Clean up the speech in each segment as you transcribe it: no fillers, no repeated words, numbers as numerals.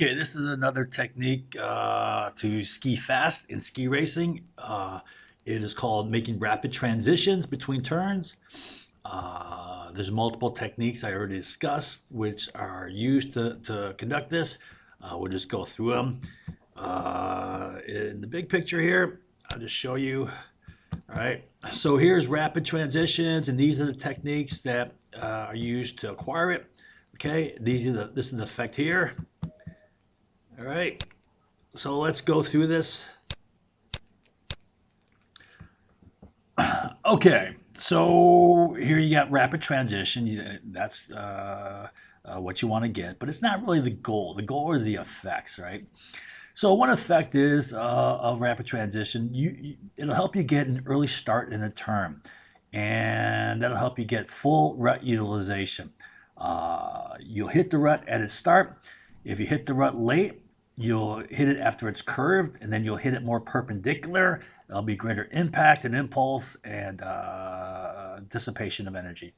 Okay, this is another technique to ski fast in ski racing. It is called making rapid transitions between turns. There's multiple techniques I already discussed, which are used to conduct this. We'll just go through them. In the big picture here, I'll just show you. All right, so here's rapid transitions, and these are the techniques that are used to acquire it. Okay, this is the effect here. All right, so let's go through this. Okay, so here you got rapid transition. That's what you want to get, but it's not really the goal. The goal are the effects, right? So one effect is of rapid transition. It'll help you get an early start in a turn, and that'll help you get full rut utilization. You'll hit the rut at its start. If you hit the rut late, you'll hit it after it's curved, and then you'll hit it more perpendicular. There'll be greater impact and impulse and dissipation of energy.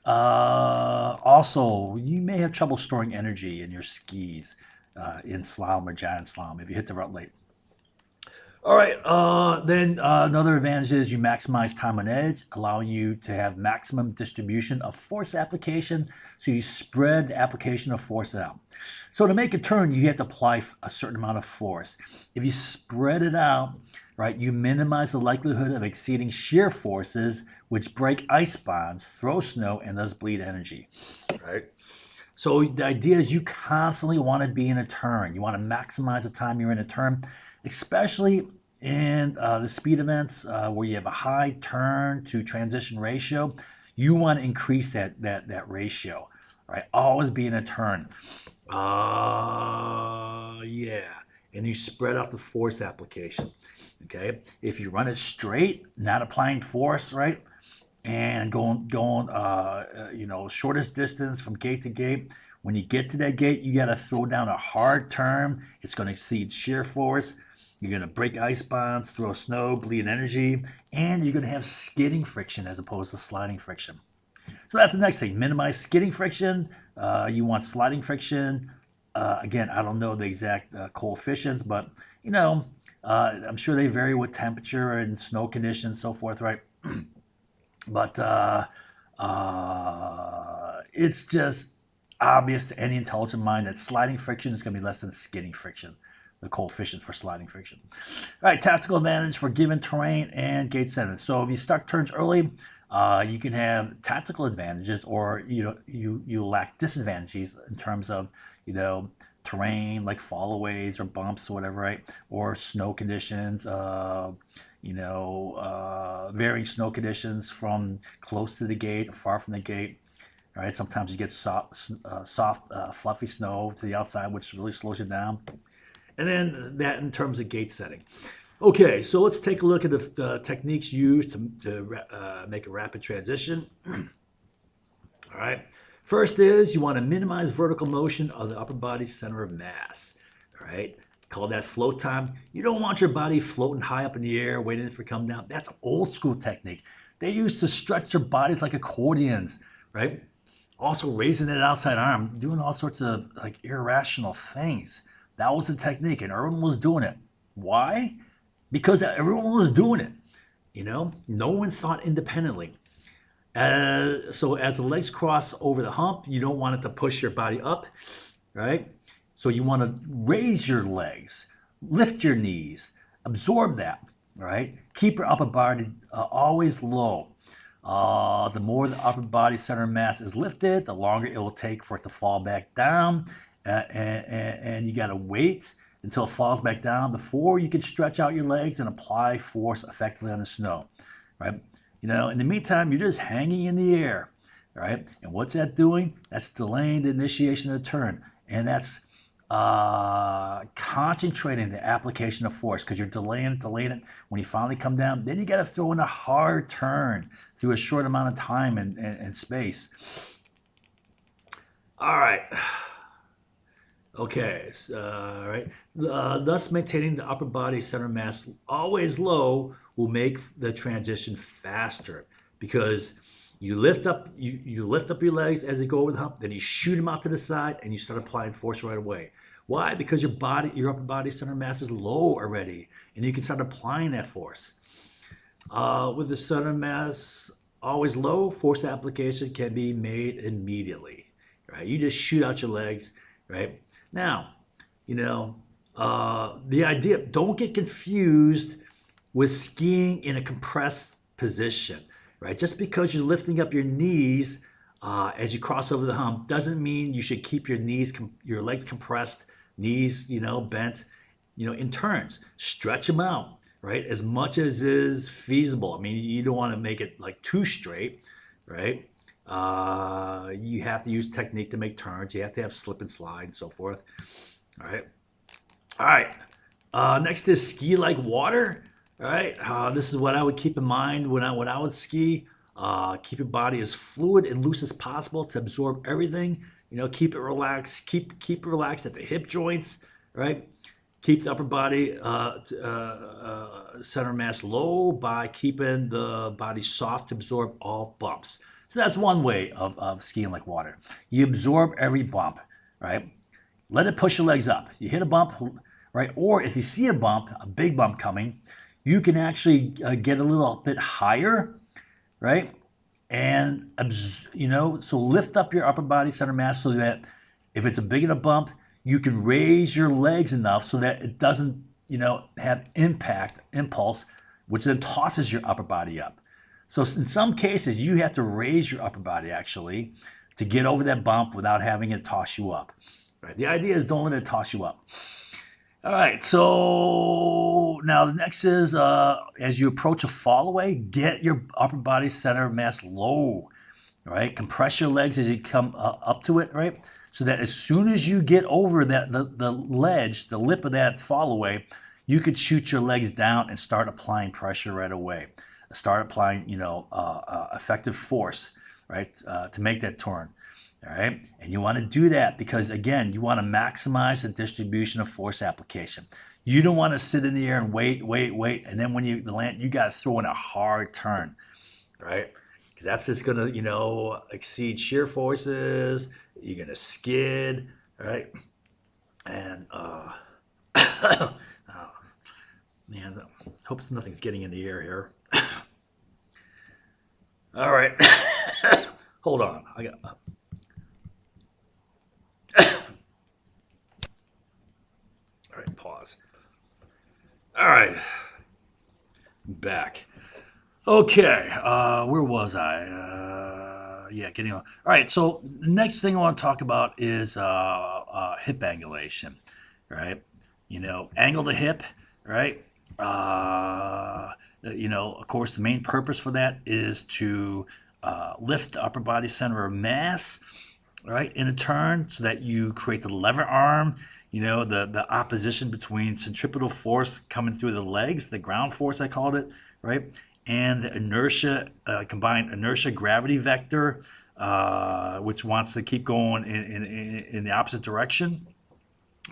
Also, you may have trouble storing energy in your skis in slalom or giant slalom if you hit the rut late. All right, then another advantage is you maximize time on edge, allowing you to have maximum distribution of force application, so you spread the application of force out. So to make a turn, you have to apply a certain amount of force. If you spread it out, right, you minimize the likelihood of exceeding shear forces, which break ice bonds, throw snow, and thus bleed energy, right? So the idea is you constantly want to be in a turn. You want to maximize the time you're in a turn, especially in the speed events where you have a high turn to transition ratio. You want to increase that ratio, right? Always be in a turn. Yeah, and you spread out the force application. Okay, if you run it straight, not applying force, right, and going shortest distance from gate to gate. When you get to that gate, you got to throw down a hard turn. It's going to exceed shear force. You're going to break ice bonds, throw snow, bleed energy, and you're going to have skidding friction as opposed to sliding friction. So that's the next thing. Minimize skidding friction. You want sliding friction. Again, I don't know the exact coefficients, but I'm sure they vary with temperature and snow conditions, so forth, right? But it's just obvious to any intelligent mind that sliding friction is going to be less than skidding friction, the coefficient for sliding friction. All right, tactical advantage for given terrain and gate setting. So if you start turns early, you can have tactical advantages, or you lack disadvantages in terms of terrain like fallaways or bumps or whatever, right? Or snow conditions, varying snow conditions from close to the gate or far from the gate. All right, sometimes you get soft, fluffy snow to the outside, which really slows you down. And then that in terms of gate setting. Okay, so let's take a look at the techniques used to make a rapid transition. All right. First is you want to minimize vertical motion of the upper body center of mass. All right. Call that float time. You don't want your body floating high up in the air, waiting for it to come down. That's old school technique. They used to stretch their bodies like accordions, right? Also raising that outside arm, doing all sorts of like irrational things. That was the technique, and everyone was doing it. Why? Because everyone was doing it. No one thought independently. So as the legs cross over the hump, you don't want it to push your body up, right? So you want to raise your legs, lift your knees, absorb that, right? Keep your upper body always low. The more the upper body center mass is lifted, the longer it will take for it to fall back down. And you got to wait until it falls back down before you can stretch out your legs and apply force effectively on the snow, right? In the meantime, you're just hanging in the air, right? And what's that doing? That's delaying the initiation of the turn. And that's concentrating the application of force, because you're delaying it. When you finally come down, then you got to throw in a hard turn through a short amount of time and space. All right. Okay, all right. Thus, maintaining the upper body center mass always low will make the transition faster, because You lift up you lift up your legs as they go over the hump, then you shoot them out to the side, and you start applying force right away. Why? Because your upper body center mass is low already, and you can start applying that force. With the center mass always low, force application can be made immediately. Right? You just shoot out your legs. Right now, the idea. Don't get confused with skiing in a compressed position. Right? Just because you're lifting up your knees as you cross over the hump doesn't mean you should keep your legs compressed, knees, bent, in turns. Stretch them out, right? As much as is feasible. I mean, you don't want to make it like too straight, right? You have to use technique to make turns. You have to have slip and slide and so forth. All right. All right. Next is ski like water. All right. This is what I would keep in mind when I would ski. Keep your body as fluid and loose as possible to absorb everything. Keep it relaxed. Keep relaxed at the hip joints. Right. Keep the upper body center mass low by keeping the body soft to absorb all bumps. So that's one way of skiing like water. You absorb every bump, right? Let it push your legs up. You hit a bump, right? Or if you see a bump, a big bump coming, you can actually get a little bit higher, right? And, so lift up your upper body center mass so that if it's a big enough bump, you can raise your legs enough so that it doesn't, have impulse, which then tosses your upper body up. So in some cases, you have to raise your upper body actually to get over that bump without having it toss you up. Right? The idea is don't let it toss you up. All right, so now the next is as you approach a fall away, get your upper body center mass low, right? Compress your legs as you come up to it, right? So that as soon as you get over that the ledge, the lip of that fall away, you could shoot your legs down and start applying pressure right away. Start applying, effective force, right, to make that turn. All right, and you want to do that because again, you want to maximize the distribution of force application. You don't want to sit in the air and wait, and then when you land, you got to throw in a hard turn, right? Because that's just gonna, exceed shear forces. You're gonna skid, right? And oh, man, hope nothing's getting in the air here. All right, hold on. I got. All right, pause. All right, back. Okay, where was I? Getting on. All right, so the next thing I want to talk about is hip angulation, right? Angle the hip, right? Of course, the main purpose for that is to lift the upper body center of mass, right, in a turn so that you create the lever arm, the opposition between centripetal force coming through the legs, the ground force I called it, right, and the inertia, combined inertia gravity vector, which wants to keep going in the opposite direction,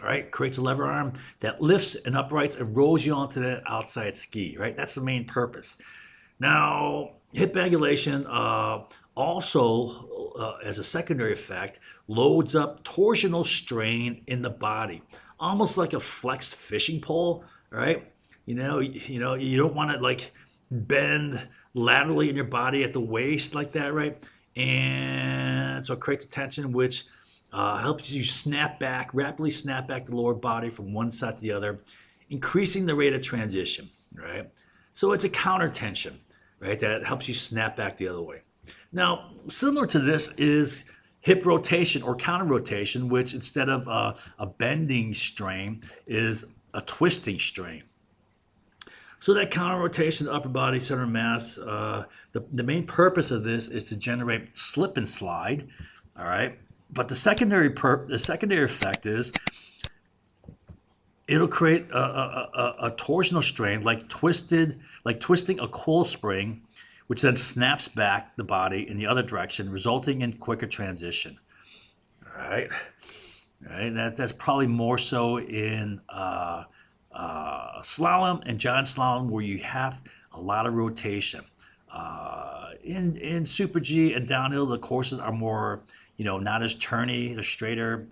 right, creates a lever arm that lifts and uprights and rolls you onto that outside ski, right? That's the main purpose. Now, hip angulation also, as a secondary effect, loads up torsional strain in the body, almost like a flexed fishing pole, right? You don't want to like bend laterally in your body at the waist like that, right? And so it creates a tension which helps you rapidly snap back the lower body from one side to the other, increasing the rate of transition, right? So it's a counter tension, right, that helps you snap back the other way. Now, similar to this is hip rotation or counter rotation, which instead of a bending strain is a twisting strain. So that counter rotation of the upper body center mass, the main purpose of this is to generate slip and slide, all right? But the secondary effect is it'll create a torsional strain like twisting a coil spring, which then snaps back the body in the other direction, resulting in quicker transition. All right, that's probably more so in slalom and giant slalom where you have a lot of rotation. In Super G and downhill, the courses are more, not as turny, they're straighter,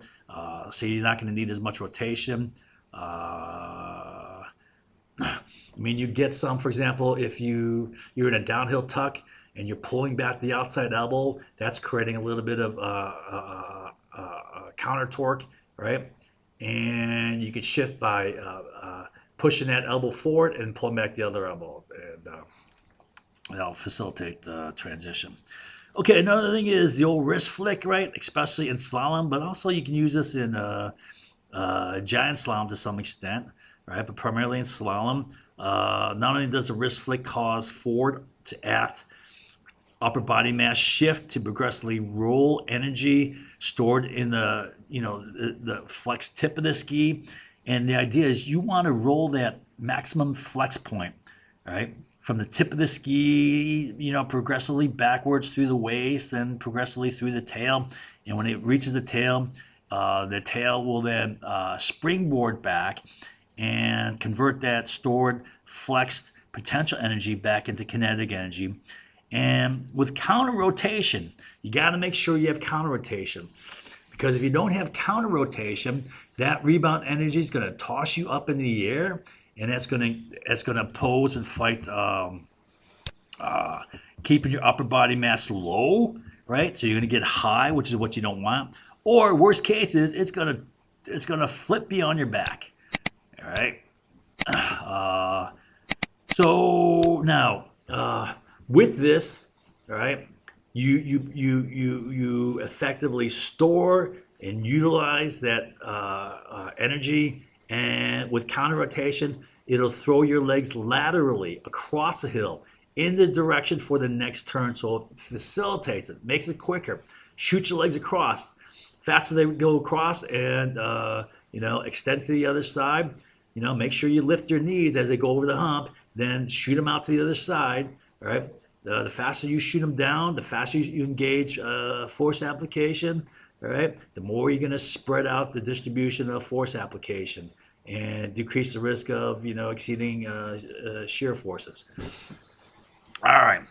so you're not going to need as much rotation. I mean, you get some, for example, if you're in a downhill tuck and you're pulling back the outside elbow, that's creating a little bit of counter torque, right? And you can shift by pushing that elbow forward and pulling back the other elbow, and that'll facilitate the transition. Okay, another thing is the old wrist flick, right? Especially in slalom, but also you can use this in giant slalom to some extent, right? But primarily in slalom. Not only does the wrist flick cause forward to aft upper body mass shift to progressively roll energy stored in the flex tip of the ski, and the idea is you want to roll that maximum flex point, right? From the tip of the ski, progressively backwards through the waist, then progressively through the tail. And when it reaches the tail will then springboard back and convert that stored flexed potential energy back into kinetic energy. And with counter rotation, you got to make sure you have counter rotation, because if you don't have counter rotation, that rebound energy is going to toss you up in the air, and that's going to pose and fight keeping your upper body mass low, right? So you're going to get high, which is what you don't want. Or worst case is it's going to flip you on your back. All right. So now, with this, all right, you effectively store and utilize that energy, and with counter rotation, it'll throw your legs laterally across the hill in the direction for the next turn. So it facilitates it, makes it quicker. Shoot your legs across. Faster they go across, and extend to the other side. Make sure you lift your knees as they go over the hump, then shoot them out to the other side. All right. The faster you shoot them down, the faster you engage force application. All right. The more you're going to spread out the distribution of force application and decrease the risk of exceeding shear forces. All right.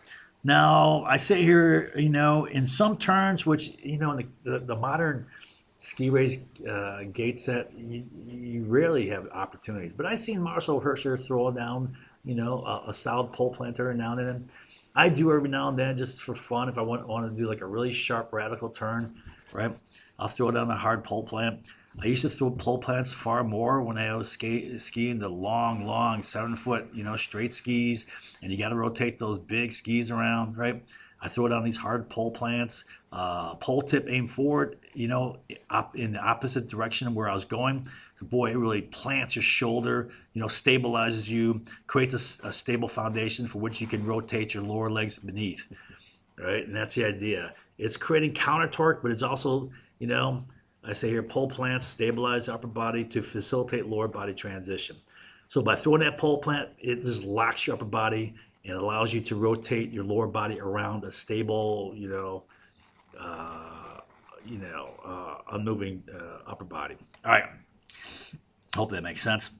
Now I say here, in some turns, which in the modern ski race gate set, you rarely have opportunities. But I've seen Marcel Hirscher throw down, a solid pole planter and now and then. I do every now and then just for fun if I want to do like a really sharp radical turn, right? I'll throw down a hard pole plant. I used to throw pole plants far more when I was skiing the long 7-foot, straight skis, and you got to rotate those big skis around, right? I throw down these hard pole plants, pole tip aim forward, in the opposite direction of where I was going. So boy, it really plants your shoulder, stabilizes you, creates a stable foundation for which you can rotate your lower legs beneath, right? And that's the idea. It's creating counter torque, but it's also, I say here, pole plants stabilize the upper body to facilitate lower body transition. So by throwing that pole plant, it just locks your upper body and allows you to rotate your lower body around a stable, unmoving upper body. All right. Hope that makes sense.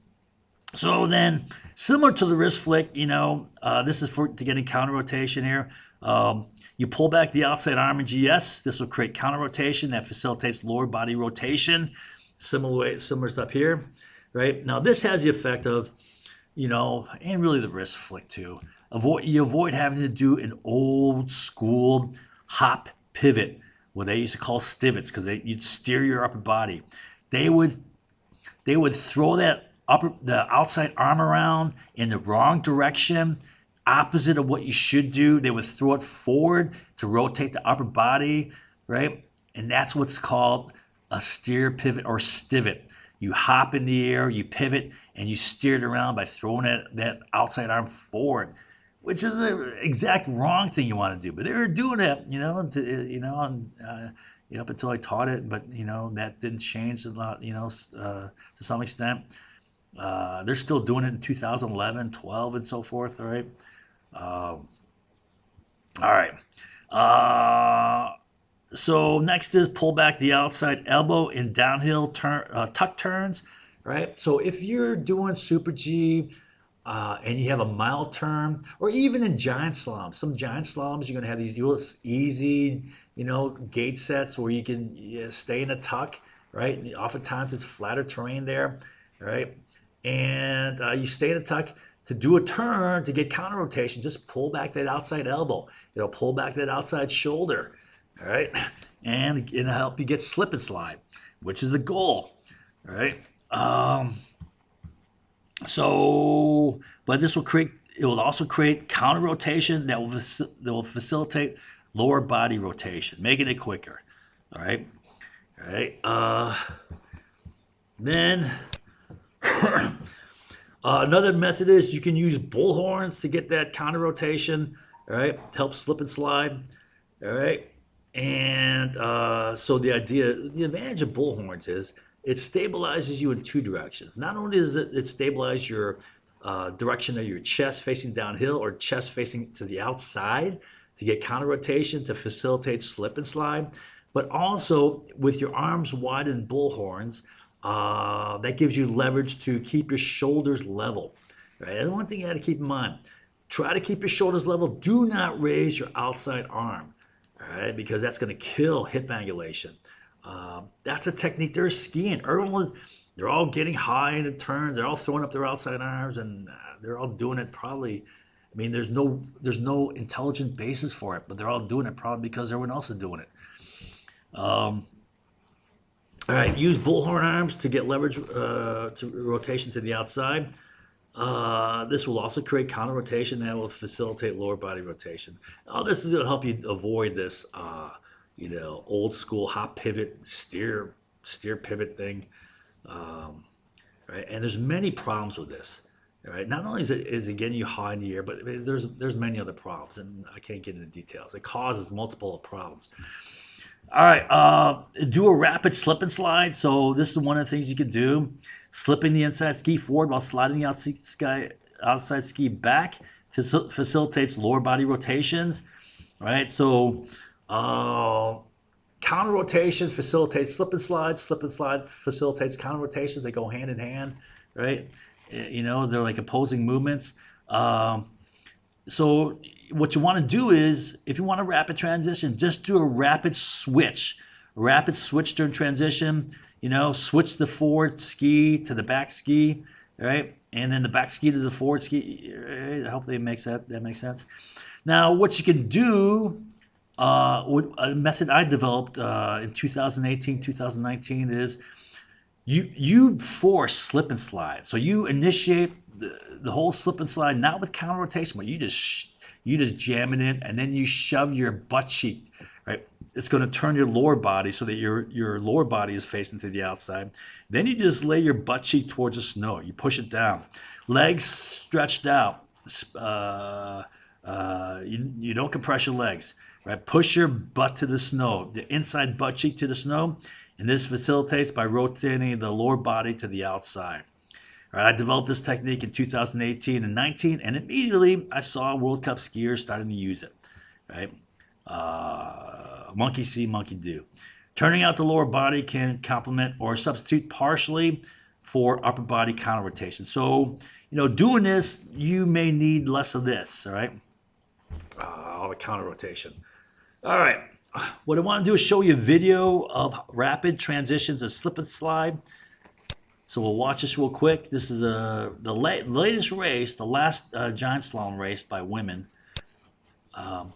So then, similar to the wrist flick, this is to getting counter rotation here. You pull back the outside arm in GS. This will create counter rotation that facilitates lower body rotation. Similar stuff here, right? Now this has the effect of, and really the wrist flick too. You avoid having to do an old school hop pivot, what they used to call stivets, because you'd steer your upper body. They would throw the outside arm around in the wrong direction, opposite of what you should do. They would throw it forward to rotate the upper body, right? And that's what's called a steer pivot or stivet. You hop in the air, you pivot, and you steer it around by throwing that outside arm forward, which is the exact wrong thing you want to do. But they were doing it, up until I taught it. But that didn't change a lot, to some extent. They're still doing it in 2011, 12, and so forth. All right. All right. So next is pull back the outside elbow in downhill tuck turns. Right. So if you're doing Super G, and you have a mild turn, or even in giant slaloms. Some giant slaloms, you're going to have these easy, gate sets where you can stay in a tuck, right? And oftentimes it's flatter terrain there, right? And you stay in a tuck to do a turn to get counter rotation. Just pull back that outside elbow. It'll pull back that outside shoulder, all right? And it'll help you get slip and slide, which is the goal, all right? But it will also create counter rotation that will facilitate lower body rotation, making it quicker. All right. All right. Then another method is you can use bullhorns to get that counter rotation. All right. To help slip and slide. All right. And so the advantage of bullhorns is it stabilizes you in two directions. Not only does it stabilize your direction of your chest facing downhill or chest facing to the outside to get counter rotation to facilitate slip and slide, but also with your arms wide in bullhorns, that gives you leverage to keep your shoulders level. Right? And one thing you got to keep in mind, try to keep your shoulders level. Do not raise your outside arm, all right? Because that's going to kill hip angulation. That's a technique. They're skiing. They're all getting high in the turns. They're all throwing up their outside arms, and they're all doing it probably. I mean, there's no intelligent basis for it, but they're all doing it probably because everyone else is doing it. All right, use bullhorn arms to get leverage to rotation to the outside. This will also create counter rotation that will facilitate lower body rotation. This is going to help you avoid this, old school hop pivot, steer pivot thing. Right? And there's many problems with this. Right? Not only is it getting you high in the air, but there's many other problems, and I can't get into details. It causes multiple problems. All right, do a rapid slip and slide. So this is one of the things you could do. Slipping the inside ski forward while sliding the outside ski back facilitates lower body rotations. Right? So counter rotation facilitates slip and slide. Slip and slide facilitates counter rotations. They go hand in hand, right? They're like opposing movements. So what you want to do is, if you want a rapid transition, just do a rapid switch. During transition. Switch the forward ski to the back ski, right? And then the back ski to the forward ski. Right? Hopefully that makes sense. Now, what you can do, with a method I developed in 2018, 2019 is you force slip and slide. So you initiate the whole slip and slide, not with counter rotation, but you just jam it in, and then you shove your butt cheek, right? It's going to turn your lower body so that your lower body is facing to the outside. Then you just lay your butt cheek towards the snow. You push it down. Legs stretched out. You don't compress your legs, right? Push your butt to the snow, the inside butt cheek to the snow, and this facilitates by rotating the lower body to the outside. All right, I developed this technique in 2018 and 19, and immediately I saw World Cup skiers starting to use it, right? Monkey see, monkey do. Turning out the lower body can complement or substitute partially for upper body counter rotation. So, doing this, you may need less of this, all right? All the counter rotation. All right, what I want to do is show you a video of rapid transitions of slip and slide. So we'll watch this real quick. This is the latest race, the last giant slalom race by women. All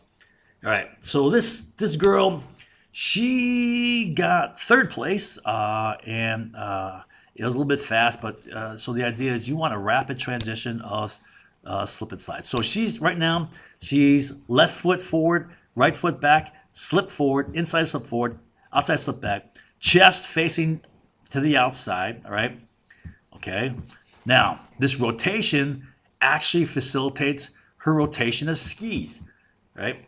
right, so this girl, she got third place, and it was a little bit fast, but so the idea is you want a rapid transition of slip and slide. So she's left foot forward, right foot back, slip forward, inside slip forward, outside slip back, chest facing to the outside, all right? Okay. Now, this rotation actually facilitates her rotation of skis, right?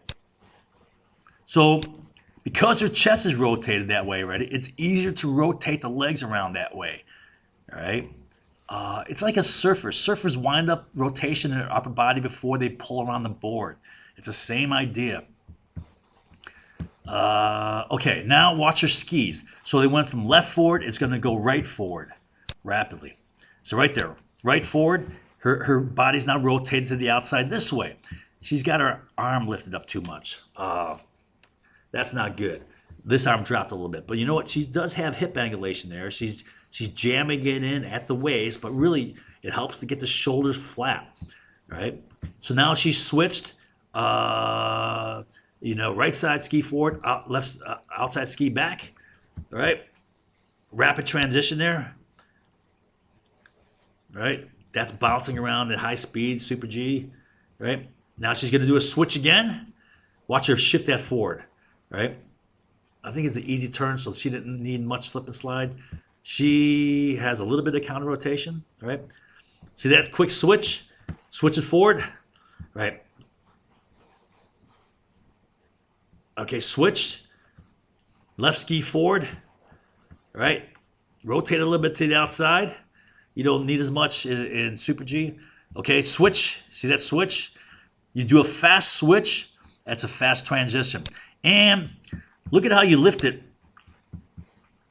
So, because her chest is rotated that way, right, it's easier to rotate the legs around that way, all right? It's like a surfer. Surfers wind up rotation in their upper body before they pull around the board. It's the same idea. Okay, now watch her skis. So they went from left forward, it's going to go right forward rapidly. So right there, right forward, her body's now rotated to the outside this way. She's got her arm lifted up too much. That's not good. This arm dropped a little bit, but you know what? She does have hip angulation there. She's jamming it in at the waist, but really it helps to get the shoulders flat, right? So now she's switched. Right side ski forward, outside ski back, right? Rapid transition there, right? That's bouncing around at high speed, super G, right? Now she's going to do a switch again. Watch her shift that forward, right? I think it's an easy turn, so she didn't need much slip and slide. She has a little bit of counter rotation, right? See that quick switch? Switch it forward, right? Okay, switch. Left ski forward, right? Rotate a little bit to the outside. You don't need as much in Super G. Okay, switch. See that switch? You do a fast switch. That's a fast transition. And look at how you lift it.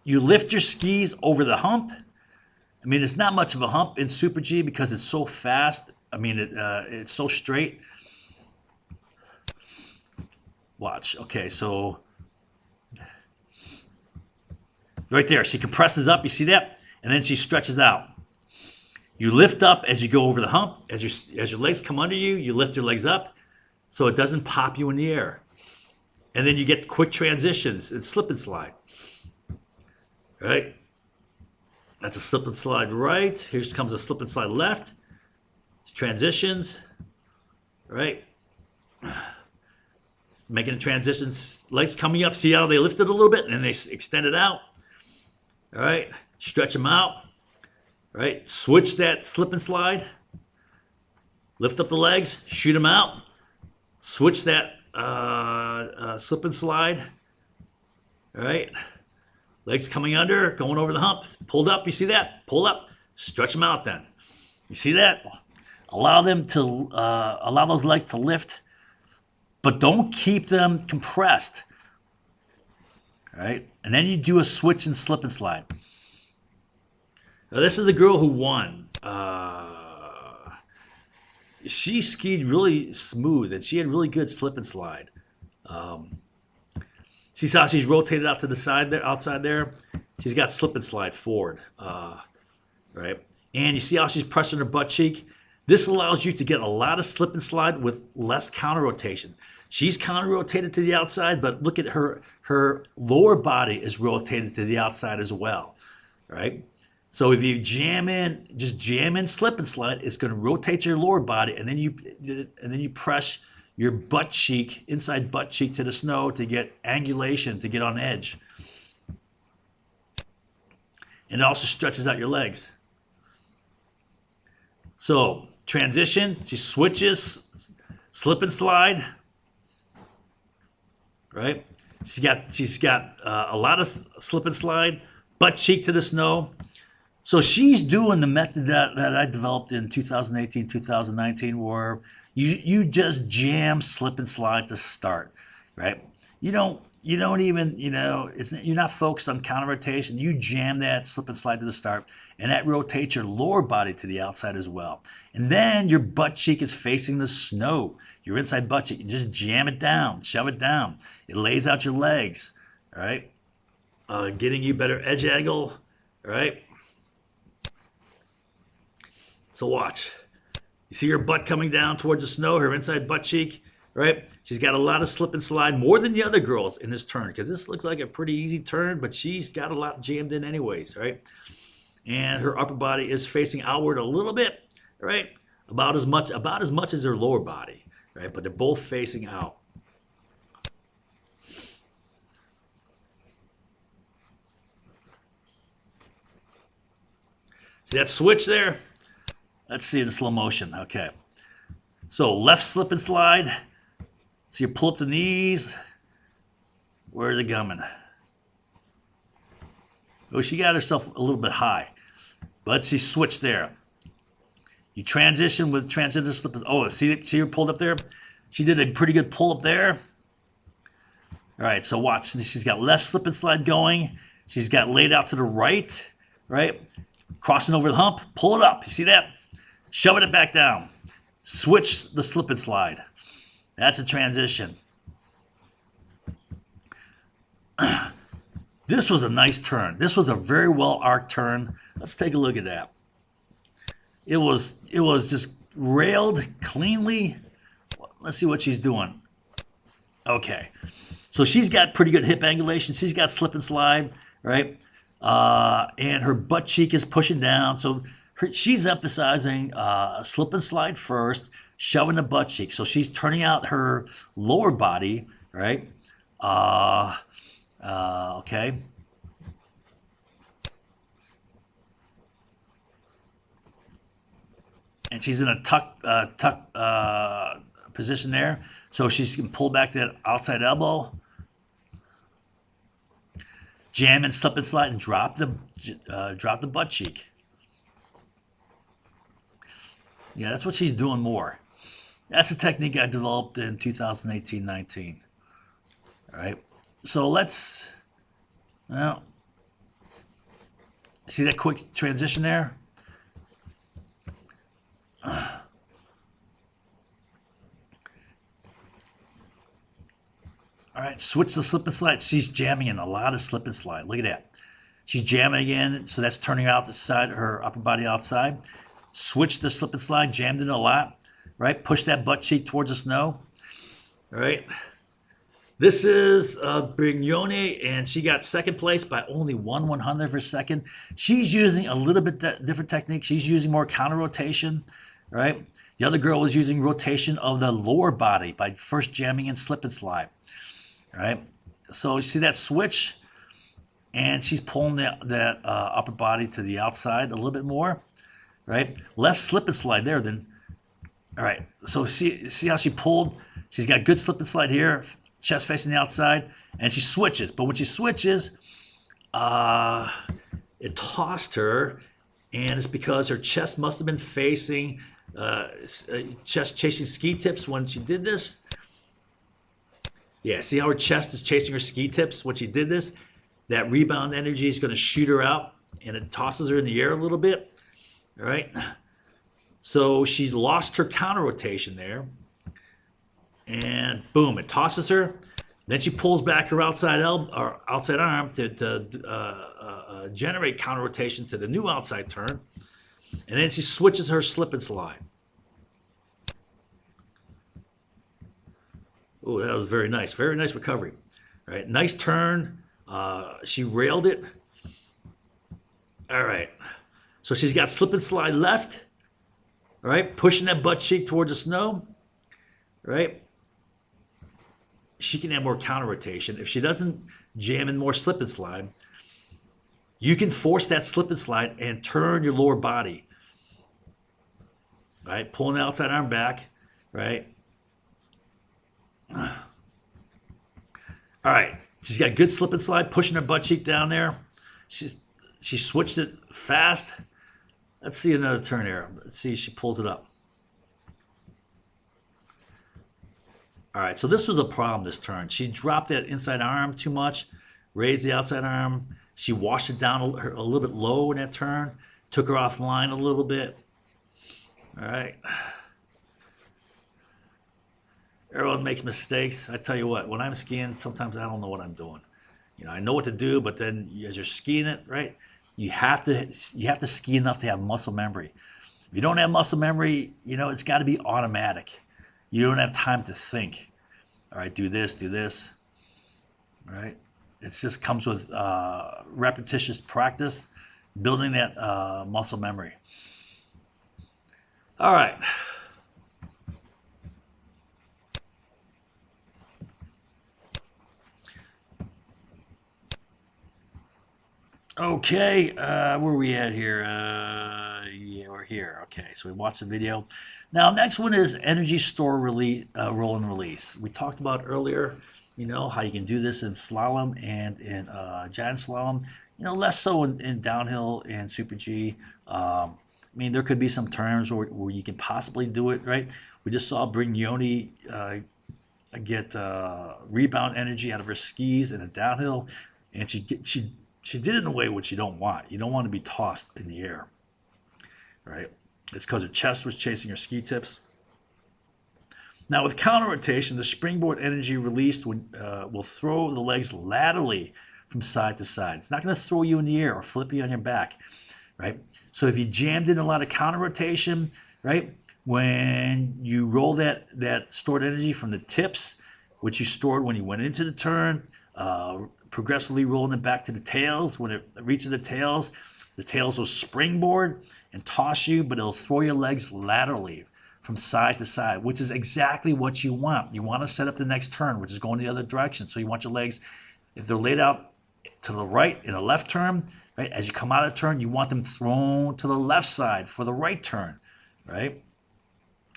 You lift your skis over the hump. I mean, it's not much of a hump in Super G because it's so fast. I mean, it's so straight. Watch. Okay, so right there, she compresses up. You see that? And then she stretches out. You lift up as you go over the hump. As your legs come under you, you lift your legs up so it doesn't pop you in the air. And then you get quick transitions and slip and slide. Right? That's a slip and slide right. Here comes a slip and slide left. Transitions. Right? Making a transition, legs coming up. See how they lift it a little bit and then they extend it out. All right, stretch them out. All right, switch that slip and slide. Lift up the legs, shoot them out. Switch that slip and slide. All right, legs coming under, going over the hump. Pulled up, you see that? Pull up, stretch them out then. You see that? Allow those legs to lift. But don't keep them compressed, right? And then you do a switch and slip and slide. Now this is the girl who won. She skied really smooth, and she had really good slip and slide. See how she's rotated out to the side there, outside there? She's got slip and slide forward, right? And you see how she's pressing her butt cheek? This allows you to get a lot of slip and slide with less counter rotation. She's counter rotated to the outside, but look at her lower body is rotated to the outside as well, right? So if you just jam in slip and slide, it's going to rotate your lower body, and then you press your butt cheek, inside butt cheek to the snow to get angulation, to get on edge. And it also stretches out your legs. So transition, she switches, slip and slide, right? She's got a lot of slip and slide, butt cheek to the snow. So she's doing the method that I developed in 2018, 2019, where you just jam slip and slide to start, right? You don't even, you're not focused on counter rotation. You jam that slip and slide to the start, and that rotates your lower body to the outside as well. And then your butt cheek is facing the snow. Your inside butt cheek, you just jam it down, shove it down. It lays out your legs, all right? Getting you better edge angle, all right? So watch. You see her butt coming down towards the snow, her inside butt cheek, right? She's got a lot of slip and slide, more than the other girls in this turn, because this looks like a pretty easy turn, but she's got a lot jammed in anyways, right? And her upper body is facing outward a little bit, right? About as much as her lower body, right? But they're both facing out. See that switch there? Let's see it in slow motion. Okay. So left slip and slide. So you pull up the knees. Where's it coming? Oh, she got herself a little bit high. But she switched there. You transition with transition slip. Oh, see her pulled up there? She did a pretty good pull up there. All right, so watch. She's got left slip and slide going. She's got laid out to the right, right? Crossing over the hump. Pull it up. You see that? shoving it back down. Switch the slip and slide. That's a transition. This was a nice turn. This was a very well arced turn. Let's take a look at that. It was just railed cleanly. Let's see what she's doing. Okay. So she's got pretty good hip angulation. She's got slip and slide, right? And her butt cheek is pushing down. So she's emphasizing slip and slide first, shoving the butt cheek. So she's turning out her lower body, right? Okay. And she's in a tuck position there. So she can pull back that outside elbow, jam and slip and slide, and drop the butt cheek. Yeah, that's what she's doing more. That's a technique I developed in 2018-19. All right. So let's, well, see that quick transition there? All right, switch the slip and slide. She's jamming in a lot of slip and slide. Look at that. She's jamming again, so that's turning out the side, her upper body outside. Switch the slip and slide, jammed in a lot, right? Push that butt cheek towards the snow, all right? This is Brignone, and she got second place by only 1/100 of a second. She's using a little bit different technique. She's using more counter rotation, right? The other girl was using rotation of the lower body by first jamming in slip and slide. All right, so you see that switch, and she's pulling that upper body to the outside a little bit more, right? Less slip and slide there than, all right. So see how she pulled? She's got good slip and slide here, chest facing the outside, and she switches. But when she switches, it tossed her, and it's because her chest must have been facing, chest chasing ski tips when she did this. Yeah, see how her chest is chasing her ski tips when she did this? That rebound energy is going to shoot her out, and it tosses her in the air a little bit, all right? So she lost her counter rotation there, and boom, it tosses her. Then she pulls back her outside arm to generate counter rotation to the new outside turn, and then she switches her slip and slide. Oh, that was very nice. Very nice recovery. All right, nice turn. She railed it. All right. So she's got slip and slide left. All right, pushing that butt cheek towards the snow. All right. She can add more counter rotation. If she doesn't jam in more slip and slide, you can force that slip and slide and turn your lower body. All right, pulling the outside arm back. Right. All right, she's got good slip and slide, pushing her butt cheek down there. She switched it fast. Let's see another turn here. Let's see if she pulls it up. All right, so this was a problem this turn. She dropped that inside arm too much, raised the outside arm. She washed it down a little bit low in that turn, took her offline a little bit. All right. Everyone makes mistakes. I tell you what, when I'm skiing, sometimes I don't know what I'm doing. You know, I know what to do, but then as you're skiing it, right, you have to ski enough to have muscle memory. If you don't have muscle memory, you know, it's got to be automatic. You don't have time to think. All right, do this, do this. All right, it just comes with repetitious practice, building that muscle memory. All right. Okay, where are we at here? Yeah, we're here. Okay, so we watched the video. Now, next one is energy store release, roll and release. We talked about earlier, you know, how you can do this in slalom and in giant slalom. You know, less so in downhill and Super G. I mean, there could be some terms where you can possibly do it, right? We just saw Brignone get rebound energy out of her skis in a downhill, and she did it in a way which you don't want. You don't want to be tossed in the air, right? It's because her chest was chasing her ski tips. Now, with counter rotation, the springboard energy released will throw the legs laterally from side to side. It's not going to throw you in the air or flip you on your back, right? So if you jammed in a lot of counter rotation, right, when you roll that stored energy from the tips, which you stored when you went into the turn, progressively rolling it back to the tails. When it reaches the tails will springboard and toss you, but it'll throw your legs laterally from side to side, which is exactly what you want. You want to set up the next turn, which is going the other direction. So you want your legs, if they're laid out to the right in a left turn, right, as you come out of the turn, you want them thrown to the left side for the right turn, right?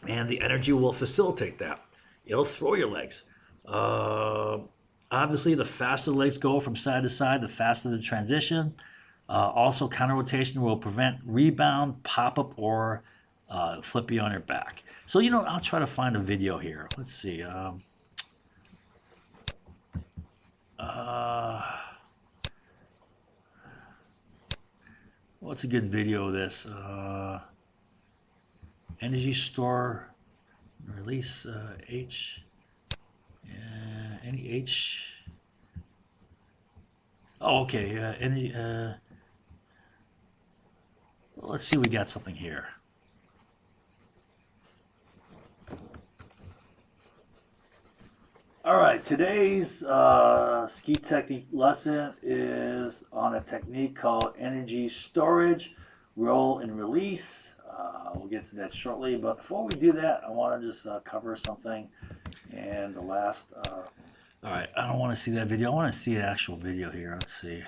And the energy will facilitate that. It'll throw your legs. Obviously, the faster the legs go from side to side, the faster the transition. Also, counter rotation will prevent rebound, pop-up, or flip you on your back. So, I'll try to find a video here. Let's see. What's a good video of this? Energy store release H. Any H. Oh, okay. Any. Let's see. We got something here. All right. Today's ski technique lesson is on a technique called energy storage, roll and release. We'll get to that shortly. But before we do that, I want to just cover something. And the last. All right, I don't want to see that video. I want to see the actual video here. Let's see.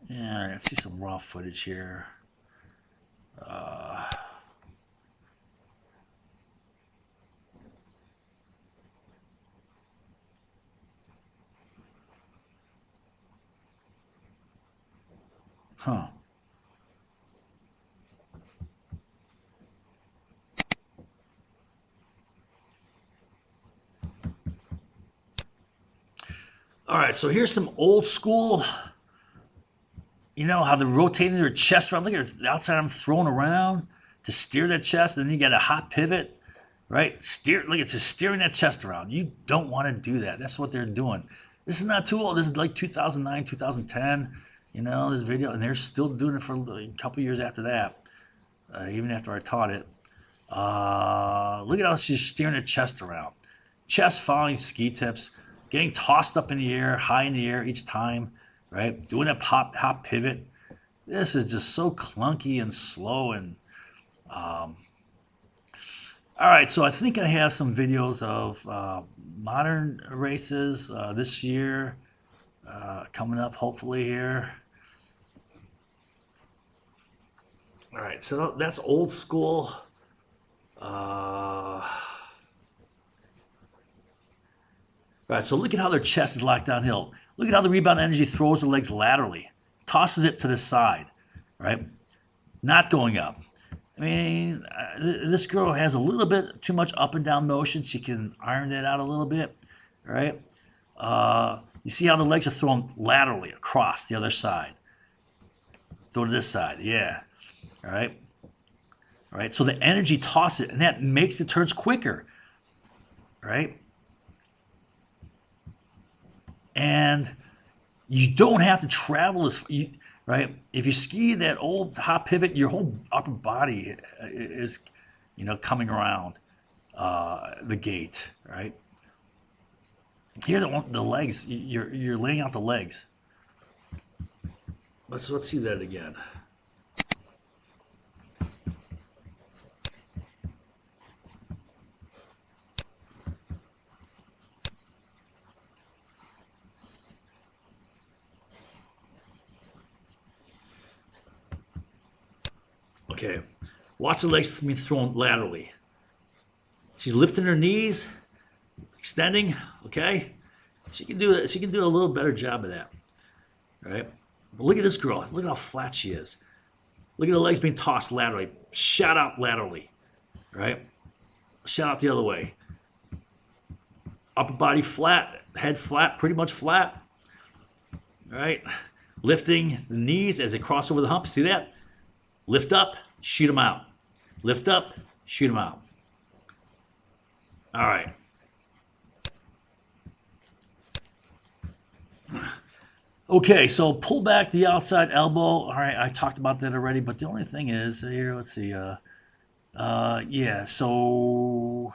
Yeah, all right, let's see some raw footage here. Huh. All right, so here's some old school, how they're rotating their chest around. Look at the outside arm thrown around to steer that chest, and then you got a hot pivot, right? Look, it's just steering that chest around. You don't want to do that. That's what they're doing. This is not too old. This is like 2009, 2010, this video, and they're still doing it for a couple years after that, even after I taught it. Look at how she's steering the chest around. Chest following ski tips, getting tossed up in the air, high in the air each time, right? Doing a hop pivot. This is just so clunky and slow. And all right, so I think I have some videos of modern races this year coming up, hopefully here. All right, so that's old school. Right, so look at how their chest is locked downhill. Look at how the rebound energy throws the legs laterally, tosses it to the side, right? Not going up. I mean, this girl has a little bit too much up and down motion. She can iron that out a little bit, right? You see how the legs are thrown laterally across the other side. Throw to this side, yeah. All right. All right, so the energy tosses it, and that makes the turns quicker, right? And you don't have to travel right? If you ski that old hop pivot, your whole upper body is, coming around the gate, right? Here, the legs, you're laying out the legs. Let's see that again. Okay, watch the legs being thrown laterally. She's lifting her knees, extending. Okay, she can do it. She can do a little better job of that, right? But look at this girl. Look at how flat she is. Look at the legs being tossed laterally, shot out laterally, right? Shot out the other way. upper body flat, head flat, pretty much flat. All right. Lifting the knees as they cross over the hump. See that? Lift up, shoot them out. Lift up, shoot them out. All right. Okay, so pull back the outside elbow. All right, I talked about that already, but the only thing is here, let's see. Yeah, so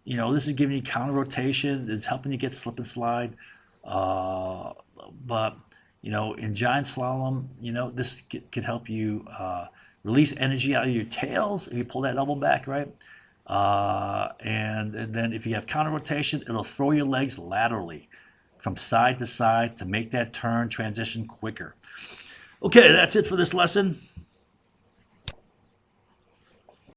this is giving you counter rotation. It's helping you get slip and slide. But in giant slalom, this could help you release energy out of your tails if you pull that elbow back, right? And then if you have counter rotation, it'll throw your legs laterally from side to side to make that turn transition quicker. Okay, that's it for this lesson.